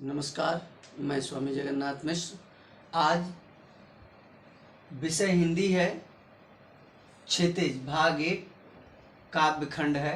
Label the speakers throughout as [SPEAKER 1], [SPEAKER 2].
[SPEAKER 1] नमस्कार, मैं स्वामी जगन्नाथ मिश्र। आज विषय हिंदी है। क्षितिज भाग 1 काव्य खंड है।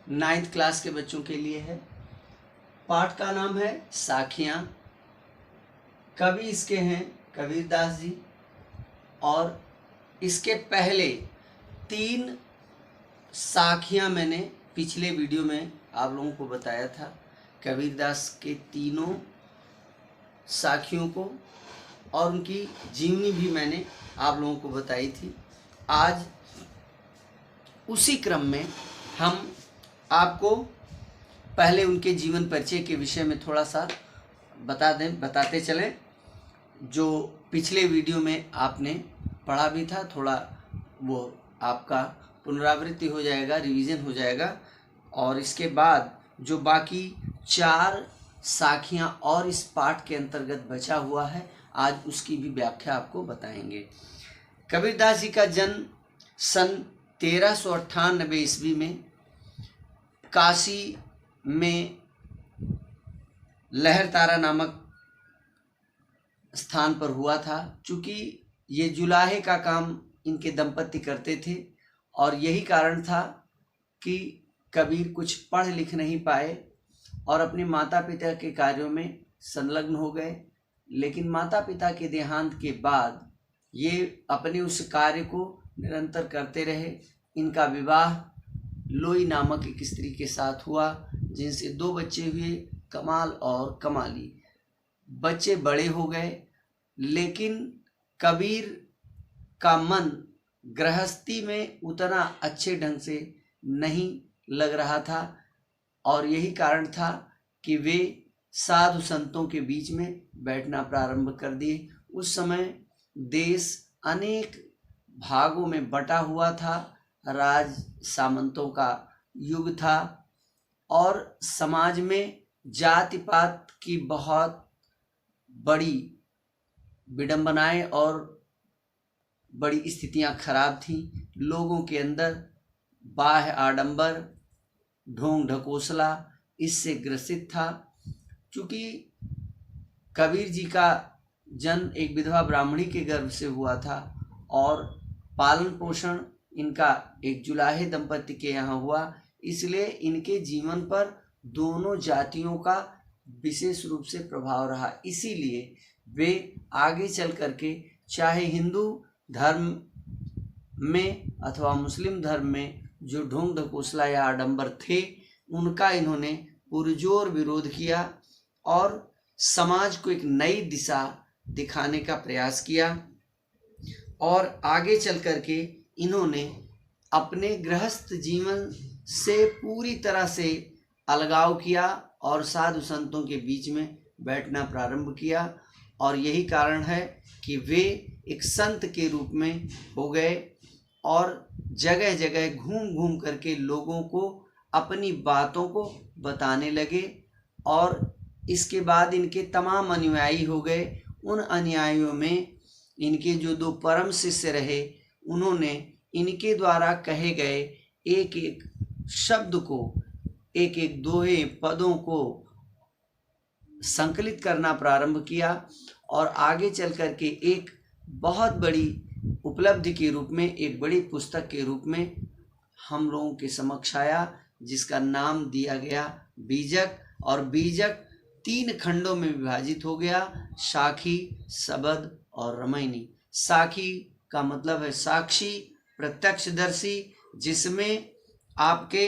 [SPEAKER 1] 9th क्लास के बच्चों के लिए है। पाठ का नाम है साखियाँ। कवि इसके हैं कबीरदास जी। और इसके पहले 3 साखियाँ मैंने पिछले वीडियो में आप लोगों को बताया था। कबीरदास के तीनों साखियों को और उनकी जीवनी भी मैंने आप लोगों को बताई थी। आज उसी क्रम में हम आपको पहले उनके जीवन परिचय के विषय में थोड़ा सा बताते चलें। जो पिछले वीडियो में आपने पढ़ा भी था, थोड़ा वो आपका पुनरावृत्ति हो जाएगा, रिवीजन हो जाएगा। और इसके बाद जो बाकी 4 साखियाँ और इस पाठ के अंतर्गत बचा हुआ है, आज उसकी भी व्याख्या आपको बताएंगे। कबीरदास जी का जन्म सन 1398 ईस्वी में काशी में लहरतारा नामक स्थान पर हुआ था। चूँकि ये जुलाहे का काम इनके दंपति करते थे और यही कारण था कि कबीर कुछ पढ़ लिख नहीं पाए और अपने माता पिता के कार्यों में संलग्न हो गए। लेकिन माता पिता के देहांत के बाद ये अपने उस कार्य को निरंतर करते रहे। इनका विवाह लोई नामक एक स्त्री के साथ हुआ, जिनसे 2 बच्चे हुए, कमाल और कमाली। बच्चे बड़े हो गए, लेकिन कबीर का मन गृहस्थी में उतना अच्छे ढंग से नहीं लग रहा था और यही कारण था कि वे साधु संतों के बीच में बैठना प्रारंभ कर दिए। उस समय देश अनेक भागों में बटा हुआ था, राज सामंतों का युग था और समाज में जाति पात की बहुत बड़ी विडंबनाएं और बड़ी स्थितियां खराब थीं। लोगों के अंदर बाह्य आडंबर, ढोंग ढकोसला इससे ग्रसित था। क्योंकि कबीर जी का जन्म एक विधवा ब्राह्मणी के गर्भ से हुआ था और पालन पोषण इनका एक जुलाहे दंपति के यहाँ हुआ, इसलिए इनके जीवन पर दोनों जातियों का विशेष रूप से प्रभाव रहा। इसीलिए वे आगे चल करके चाहे हिंदू धर्म में अथवा मुस्लिम धर्म में जो ढोंग ढकोसला या आडंबर थे, उनका इन्होंने पुरजोर विरोध किया और समाज को एक नई दिशा दिखाने का प्रयास किया। और आगे चल करके इन्होंने अपने गृहस्थ जीवन से पूरी तरह से अलगाव किया और साधु संतों के बीच में बैठना प्रारंभ किया। और यही कारण है कि वे एक संत के रूप में हो गए और जगह जगह घूम घूम करके लोगों को अपनी बातों को बताने लगे। और इसके बाद इनके तमाम अनुयायी हो गए। उन अनुयायियों में इनके जो 2 परम शिष्य रहे, उन्होंने इनके द्वारा कहे गए एक एक शब्द को, एक एक दोहे पदों को संकलित करना प्रारंभ किया और आगे चल करके एक बहुत बड़ी उपलब्धि के रूप में, एक बड़ी पुस्तक के रूप में हम लोगों के समक्ष आया, जिसका नाम दिया गया बीजक। और बीजक 3 खंडों में विभाजित हो गया, साखी, सबद और रमैनी। साखी का मतलब है साक्षी, प्रत्यक्षदर्शी, जिसमें आपके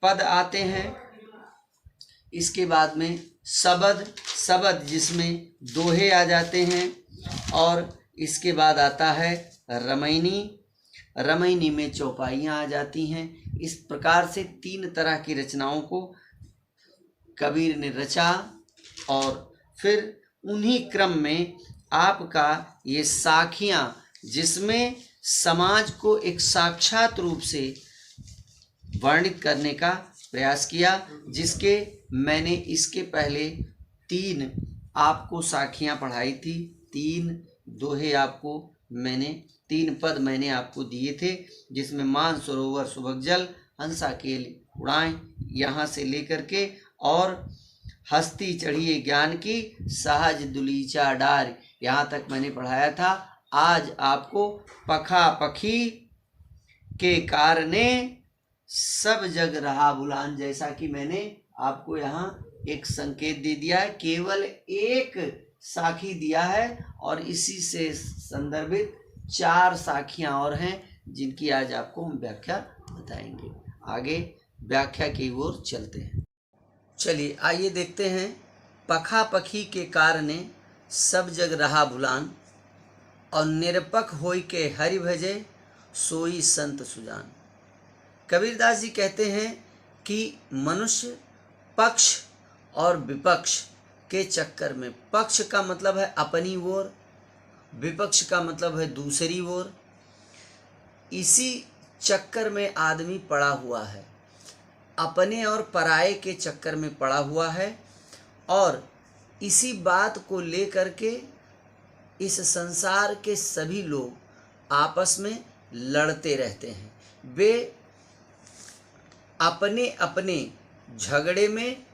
[SPEAKER 1] पद आते हैं। इसके बाद में सबद जिसमें दोहे आ जाते हैं। और इसके बाद आता है रमैनी में चौपाइयाँ आ जाती हैं। इस प्रकार से 3 तरह की रचनाओं को कबीर ने रचा और फिर उन्हीं क्रम में आपका ये साखियाँ, जिसमें समाज को एक साक्षात रूप से वर्णित करने का प्रयास किया, जिसके मैंने इसके पहले 3 आपको साखियाँ पढ़ाई थी। 3 दोहे आपको मैंने 3 पद मैंने आपको दिए थे, जिसमें मान सरोवर सुभग जल, हंसा केल उड़ाएं, यहाँ से लेकर के और हस्ती चढ़िए ज्ञान की, सहज दुलीचा डार। यहाँ तक मैंने पढ़ाया था। आज आपको पखा पखी के कारणे सब जग रहा भुलान, जैसा कि मैंने आपको यहाँ एक संकेत दे दिया है, केवल एक साखी दिया है और इसी से संदर्भित 4 साखियां और हैं जिनकी आज आपको हम व्याख्या बताएंगे। आगे व्याख्या की ओर चलते हैं। चलिए आइए देखते हैं। पखा पखी के कारणे सब जग रहा भुलान, और निरपक होई के हरि भजे सोई संत सुजान। कबीरदास जी कहते हैं कि मनुष्य पक्ष और विपक्ष के चक्कर में, पक्ष का मतलब है अपनी ओर, विपक्ष का मतलब है दूसरी ओर, इसी चक्कर में आदमी पड़ा हुआ है। अपने और पराये के चक्कर में पड़ा हुआ है और इसी बात को लेकर के इस संसार के सभी लोग आपस में लड़ते रहते हैं। वे अपने अपने झगड़े में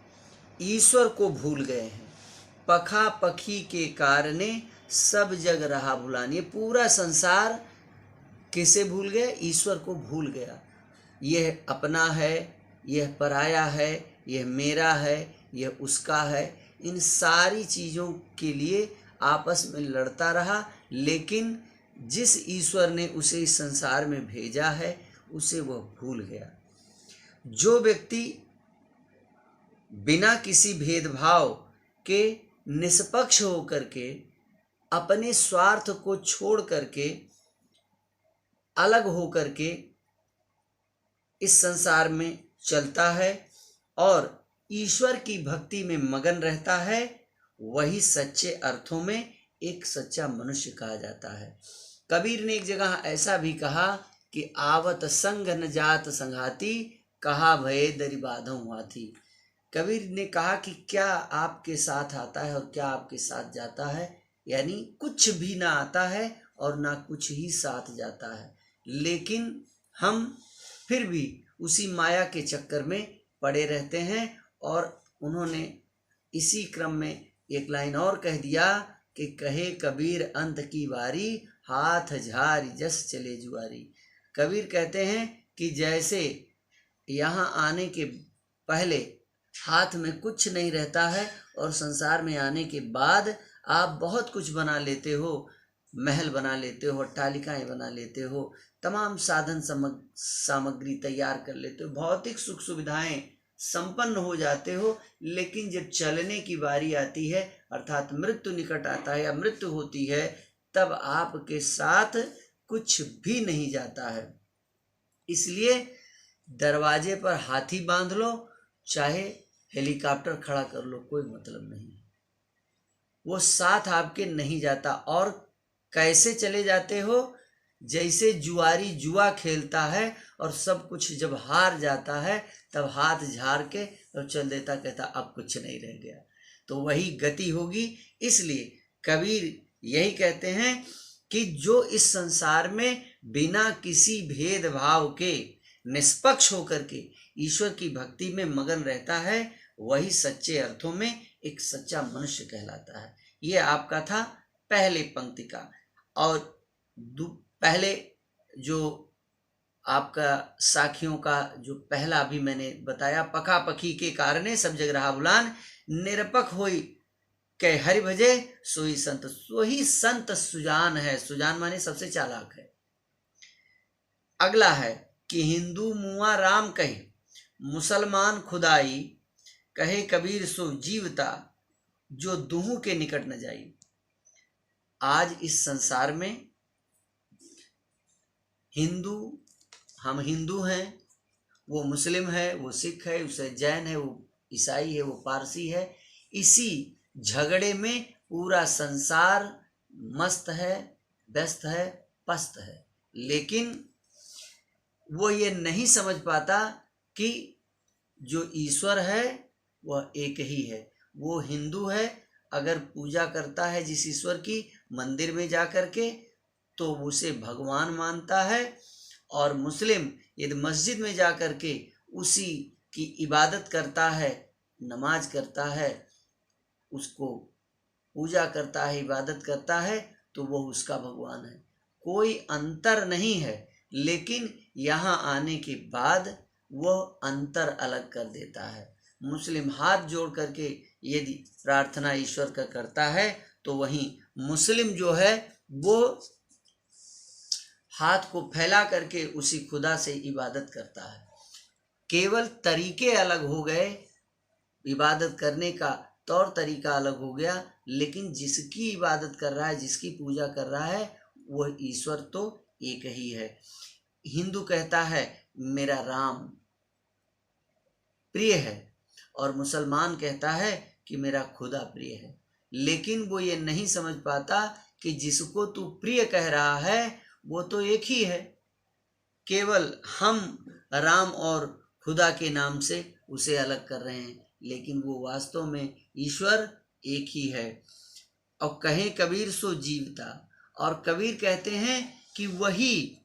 [SPEAKER 1] ईश्वर को भूल गए हैं। पखा पखी के कारणे सब जग रहा भुलान। ये पूरा संसार किसे भूल गया? ईश्वर को भूल गया। यह अपना है, यह पराया है, यह मेरा है, यह उसका है। इन सारी चीज़ों के लिए आपस में लड़ता रहा, लेकिन जिस ईश्वर ने उसे इस संसार में भेजा है उसे वह भूल गया। जो व्यक्ति बिना किसी भेदभाव के निष्पक्ष होकर के अपने स्वार्थ को छोड़ करके अलग होकर के इस संसार में चलता है और ईश्वर की भक्ति में मगन रहता है, वही सच्चे अर्थों में एक सच्चा मनुष्य कहा जाता है। कबीर ने एक जगह ऐसा भी कहा कि आवत संग न जात संघाती, कहा भये दरि बाधों हाथी। कबीर ने कहा कि क्या आपके साथ आता है और क्या आपके साथ जाता है, यानी कुछ भी ना आता है और ना कुछ ही साथ जाता है, लेकिन हम फिर भी उसी माया के चक्कर में पड़े रहते हैं। और उन्होंने इसी क्रम में एक लाइन और कह दिया कि कहे कबीर अंत की बारी, हाथ झारी जस चले जुआरी। कबीर कहते हैं कि जैसे यहाँ आने के पहले हाथ में कुछ नहीं रहता है और संसार में आने के बाद आप बहुत कुछ बना लेते हो, महल बना लेते हो, अट्टालिकाएं बना लेते हो, तमाम साधन सामग्री तैयार कर लेते हो, भौतिक सुख सुविधाएं संपन्न हो जाते हो, लेकिन जब चलने की बारी आती है अर्थात मृत्यु निकट आता है या मृत्यु होती है, तब आपके साथ कुछ भी नहीं जाता है। इसलिए दरवाजे पर हाथी बांध लो, चाहे हेलीकॉप्टर खड़ा कर लो, कोई मतलब नहीं, वो साथ आपके नहीं जाता। और कैसे चले जाते हो? जैसे जुआरी जुआ खेलता है और सब कुछ जब हार जाता है तब हाथ झाड़ के और चल देता, कहता अब कुछ नहीं रह गया, तो वही गति होगी। इसलिए कबीर यही कहते हैं कि जो इस संसार में बिना किसी भेदभाव के निष्पक्ष होकर के ईश्वर की भक्ति में मगन रहता है, वही सच्चे अर्थों में एक सच्चा मनुष्य कहलाता है। ये आपका था पहले पंक्ति का। और पहले जो आपका साखियों का जो पहला अभी मैंने बताया, पखा पखी के कारणे सब जग रहा भुलान, निरपक होई के हरि भजे सोई संत। सोही संत सुजान है। सुजान माने सबसे चालाक है। अगला है कि हिंदू मुआ राम कहे, मुसलमान खुदाई, कहे कबीर सो जीवता, जो दुहू के निकट न जाई। आज इस संसार में हिंदू, हम हिंदू हैं, वो मुस्लिम है, वो सिख है, उसे जैन है, वो ईसाई है, वो पारसी है, इसी झगड़े में पूरा संसार मस्त है, व्यस्त है, पस्त है। लेकिन वो ये नहीं समझ पाता कि जो ईश्वर है वह एक ही है। वो हिंदू है, अगर पूजा करता है जिस ईश्वर की, मंदिर में जा कर के, तो उसे भगवान मानता है। और मुस्लिम यदि मस्जिद में जा कर के उसी की इबादत करता है, नमाज करता है, उसको पूजा करता है, इबादत करता है, तो वो उसका भगवान है। कोई अंतर नहीं है, लेकिन यहाँ आने के बाद वह अंतर अलग कर देता है। मुस्लिम हाथ जोड़ करके यदि प्रार्थना ईश्वर का करता है, तो वहीं मुस्लिम जो है वो हाथ को फैला करके उसी खुदा से इबादत करता है। केवल तरीके अलग हो गए, इबादत करने का तौर तरीका अलग हो गया, लेकिन जिसकी इबादत कर रहा है, जिसकी पूजा कर रहा है, वह ईश्वर तो एक ही है। हिंदू कहता है मेरा राम प्रिय है, और मुसलमान कहता है कि मेरा खुदा प्रिय है। लेकिन वो ये नहीं समझ पाता कि जिसको तू प्रिय कह रहा है वो तो एक ही है। केवल हम राम और खुदा के नाम से उसे अलग कर रहे हैं, लेकिन वो वास्तव में ईश्वर एक ही है। और कहें कबीर सो जीवता, और कबीर कहते हैं कि वही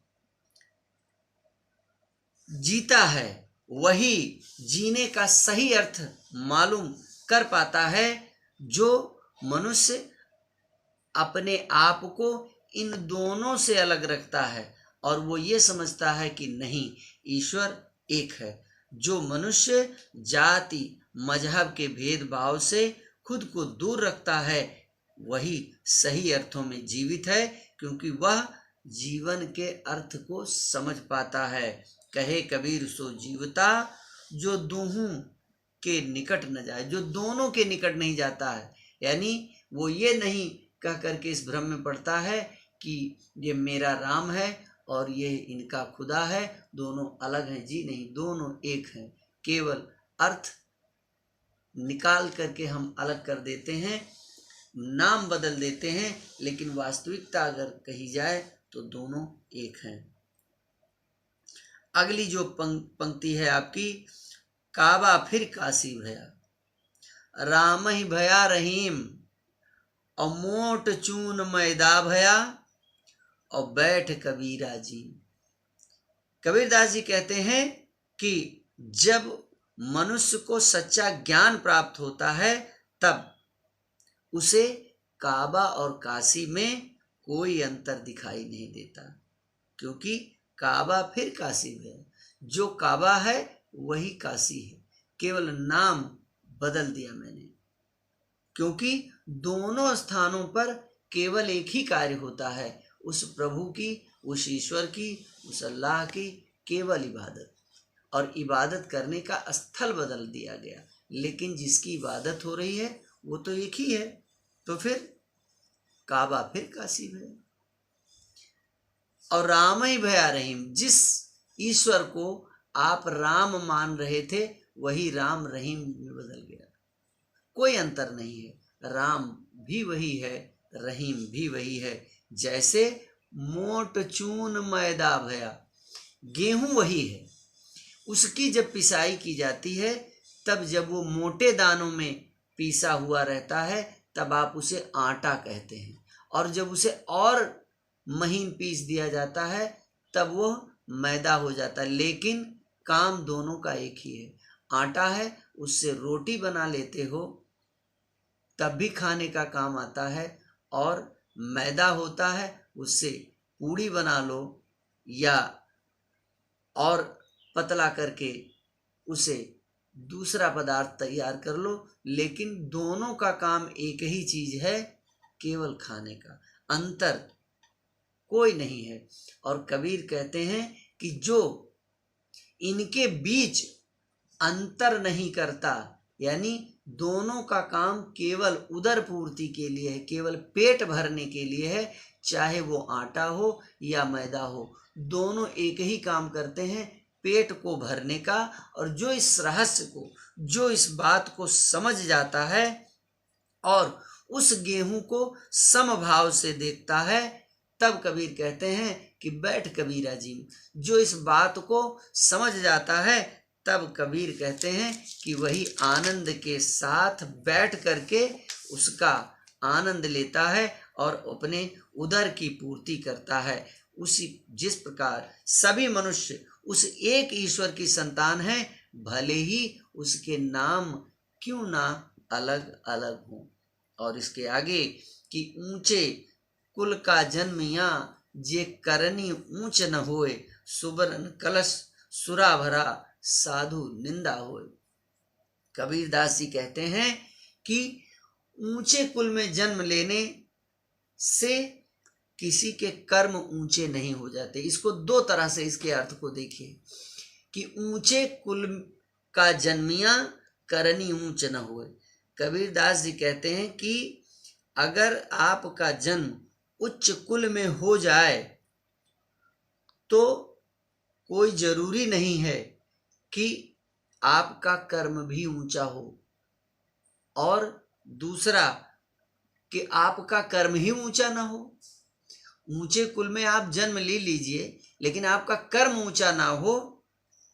[SPEAKER 1] जीता है, वही जीने का सही अर्थ मालूम कर पाता है, जो मनुष्य अपने आप को इन दोनों से अलग रखता है और वो ये समझता है कि नहीं, ईश्वर एक है। जो मनुष्य जाति मजहब के भेदभाव से खुद को दूर रखता है, वही सही अर्थों में जीवित है, क्योंकि वह जीवन के अर्थ को समझ पाता है। कहे कबीर सो जीवता, जो दूहों के निकट न जाए, जो दोनों के निकट नहीं जाता है। यानी वो ये नहीं कह करके इस भ्रम में पड़ता है कि ये मेरा राम है और ये इनका खुदा है, दोनों अलग हैं। जी नहीं, दोनों एक हैं। केवल अर्थ निकाल करके हम अलग कर देते हैं, नाम बदल देते हैं, लेकिन वास्तविकता अगर कही जाए तो दोनों एक हैं। अगली जो पंक्ति है आपकी, काबा फिर काशी भया, राम ही भया रहीम, और मोट चून मैदा भया, और बैठ कबीरा जी। कबीरदास जी कहते हैं कि जब मनुष्य को सच्चा ज्ञान प्राप्त होता है, तब उसे काबा और काशी में कोई अंतर दिखाई नहीं देता, क्योंकि काबा फिर काशी है। जो काबा है वही काशी है, केवल नाम बदल दिया मैंने, क्योंकि दोनों स्थानों पर केवल एक ही कार्य होता है, उस प्रभु की, उस ईश्वर की, उस अल्लाह की केवल इबादत, और इबादत करने का स्थल बदल दिया गया, लेकिन जिसकी इबादत हो रही है वो तो एक ही है। तो फिर काबा फिर काशी है, और राम ही भया रहीम। जिस ईश्वर को आप राम मान रहे थे, वही राम रहीम में बदल गया। कोई अंतर नहीं है, राम भी वही है, रहीम भी वही है। जैसे मोट चून मैदा भया, गेहूं वही है, उसकी जब पिसाई की जाती है, तब जब वो मोटे दानों में पीसा हुआ रहता है, तब आप उसे आटा कहते हैं, और जब उसे और महीन पीस दिया जाता है, तब वो मैदा हो जाता है। लेकिन काम दोनों का एक ही है। आटा है, उससे रोटी बना लेते हो तब भी खाने का काम आता है, और मैदा होता है, उससे पूड़ी बना लो या और पतला करके उसे दूसरा पदार्थ तैयार कर लो, लेकिन दोनों का काम एक ही चीज है, केवल खाने का। अंतर कोई नहीं है। और कबीर कहते हैं कि जो इनके बीच अंतर नहीं करता, यानी दोनों का काम केवल उदर पूर्ति के लिए है, केवल पेट भरने के लिए है, चाहे वो आटा हो या मैदा हो, दोनों एक ही काम करते हैं, पेट को भरने का। और जो इस रहस्य को, जो इस बात को समझ जाता है और उस गेहूं को समभाव से देखता है, तब कबीर कहते हैं कि बैठ कबीरा जी। जो इस बात को समझ जाता है, तब कबीर कहते हैं कि वही आनंद के साथ बैठ करके उसका आनंद लेता है और अपने उदर की पूर्ति करता है। उसी जिस प्रकार सभी मनुष्य उस एक ईश्वर की संतान हैं, भले ही उसके नाम क्यों ना अलग अलग हो। और इसके आगे कि ऊंचे कुल का जन्मिया जे करनी ऊंच न होए, सुबरन कलश सुरा भरा साधु निंदा होए। कबीरदास जी कहते हैं कि ऊंचे कुल में जन्म लेने से किसी के कर्म ऊंचे नहीं हो जाते। इसको दो तरह से इसके अर्थ को देखिए कि ऊंचे कुल का जन्मिया करनी ऊंच न होए। कबीरदास जी कहते हैं कि अगर आपका जन्म उच्च कुल में हो जाए तो कोई जरूरी नहीं है कि आपका कर्म भी ऊंचा हो, और दूसरा कि आपका कर्म ही ऊंचा ना हो। ऊंचे कुल में आप जन्म ले लीजिए, लेकिन आपका कर्म ऊंचा ना हो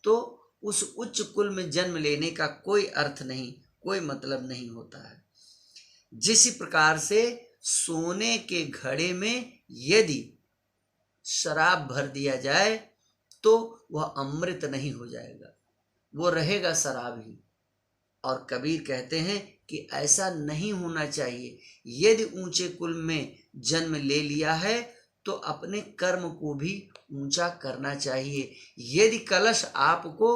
[SPEAKER 1] तो उस उच्च कुल में जन्म लेने का कोई अर्थ नहीं, कोई मतलब नहीं होता है। जिस प्रकार से सोने के घड़े में यदि शराब भर दिया जाए तो वह अमृत नहीं हो जाएगा, वो रहेगा शराब ही। और कबीर कहते हैं कि ऐसा नहीं होना चाहिए। यदि ऊंचे कुल में जन्म ले लिया है तो अपने कर्म को भी ऊंचा करना चाहिए। यदि कलश आपको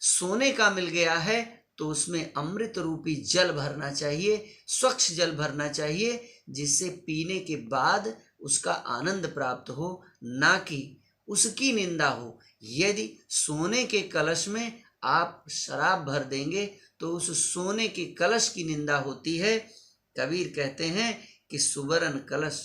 [SPEAKER 1] सोने का मिल गया है तो उसमें अमृत रूपी जल भरना चाहिए, स्वच्छ जल भरना चाहिए, जिससे पीने के बाद उसका आनंद प्राप्त हो, ना कि उसकी निंदा हो। यदि सोने के कलश में आप शराब भर देंगे तो उस सोने के कलश की निंदा होती है। कबीर कहते हैं कि सुवर्ण कलश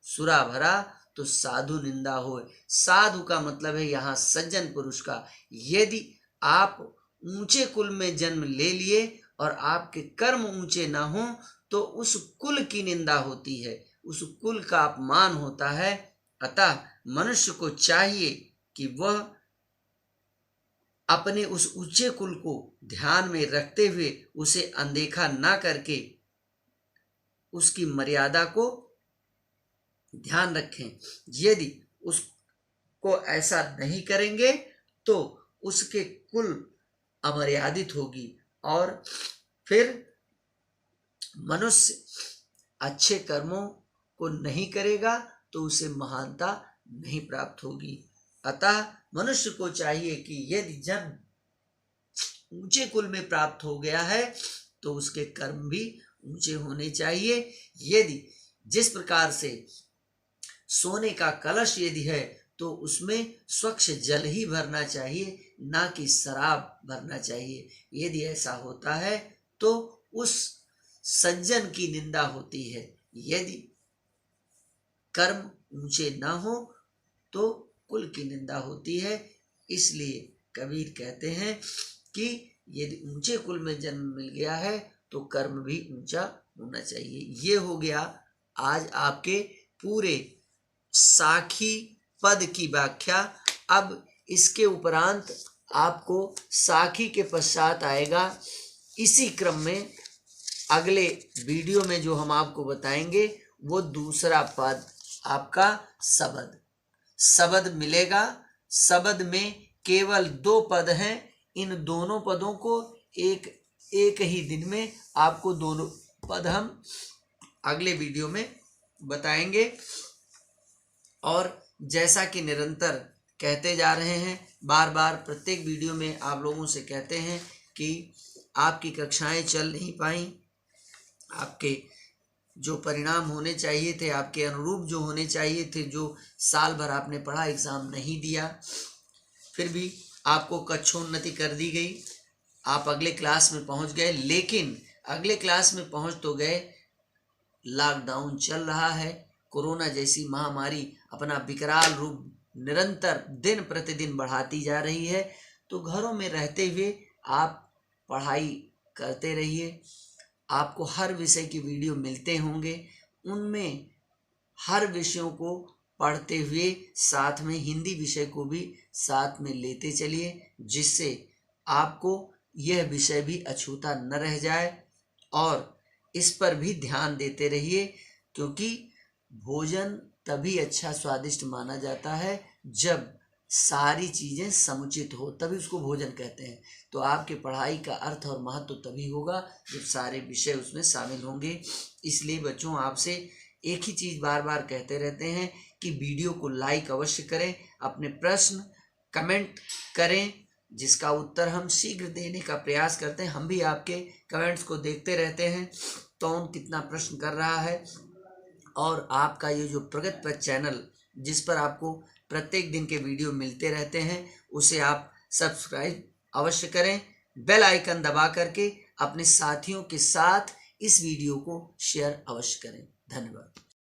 [SPEAKER 1] सुरा भरा तो साधु निंदा होए। साधु का मतलब है यहाँ सज्जन पुरुष का। यदि आप ऊंचे कुल में जन्म ले लिए और आपके कर्म ऊंचे ना हो तो उस कुल की निंदा होती है, उस कुल का अपमान होता है। अतः मनुष्य को चाहिए कि वह अपने उस ऊंचे कुल को ध्यान में रखते हुए उसे अनदेखा ना करके उसकी मर्यादा को ध्यान रखें। यदि उसको ऐसा नहीं करेंगे तो उसके कुल अमर्यादित होगी और फिर मनुष्य अच्छे कर्मों को नहीं करेगा तो उसे महानता नहीं प्राप्त होगी। अतः मनुष्य को चाहिए कि यदि जन्म ऊंचे कुल में प्राप्त हो गया है तो उसके कर्म भी ऊंचे होने चाहिए। यदि जिस प्रकार से सोने का कलश यदि है तो उसमें स्वच्छ जल ही भरना चाहिए, ना कि शराब भरना चाहिए। यदि ऐसा होता है तो उस सज्जन की निंदा होती है। यदि कर्म ऊंचे ना हो तो कुल की निंदा होती है। इसलिए कबीर कहते हैं कि यदि ऊंचे कुल में जन्म मिल गया है तो कर्म भी ऊंचा होना चाहिए। ये हो गया आज आपके पूरे साखी पद की व्याख्या। अब इसके उपरांत आपको साखी के पश्चात आएगा इसी क्रम में अगले वीडियो में जो हम आपको बताएंगे वो दूसरा पद आपका सबद। सबद मिलेगा। सबद में केवल 2 पद हैं। इन दोनों पदों को एक ही दिन में आपको दोनों पद हम अगले वीडियो में बताएंगे। और जैसा कि निरंतर कहते जा रहे हैं, बार बार प्रत्येक वीडियो में आप लोगों से कहते हैं कि आपकी कक्षाएं चल नहीं पाई, आपके जो परिणाम होने चाहिए थे, आपके अनुरूप जो होने चाहिए थे, जो साल भर आपने पढ़ा, एग्ज़ाम नहीं दिया, फिर भी आपको कक्षोन्नति कर दी गई, आप अगले क्लास में पहुंच गए। लेकिन अगले क्लास में पहुंच तो गए, लॉकडाउन चल रहा है, कोरोना जैसी महामारी अपना विकराल रूप निरंतर दिन प्रतिदिन बढ़ाती जा रही है। तो घरों में रहते हुए आप पढ़ाई करते रहिए। आपको हर विषय की वीडियो मिलते होंगे, उनमें हर विषयों को पढ़ते हुए साथ में हिंदी विषय को भी साथ में लेते चलिए, जिससे आपको यह विषय भी अछूता न रह जाए। और इस पर भी ध्यान देते रहिए, क्योंकि भोजन तभी अच्छा स्वादिष्ट माना जाता है जब सारी चीज़ें समुचित हो, तभी उसको भोजन कहते हैं। तो आपके पढ़ाई का अर्थ और महत्व तभी होगा जब सारे विषय उसमें शामिल होंगे। इसलिए बच्चों, आपसे एक ही चीज़ बार बार कहते रहते हैं कि वीडियो को लाइक अवश्य करें, अपने प्रश्न कमेंट करें, जिसका उत्तर हम शीघ्र देने का प्रयास करते हैं। हम भी आपके कमेंट्स को देखते रहते हैं, कौन कितना प्रश्न कर रहा है। और आपका ये जो प्रगति पथ चैनल, जिस पर आपको प्रत्येक दिन के वीडियो मिलते रहते हैं, उसे आप सब्सक्राइब अवश्य करें। बेल आइकन दबा करके अपने साथियों के साथ इस वीडियो को शेयर अवश्य करें। धन्यवाद।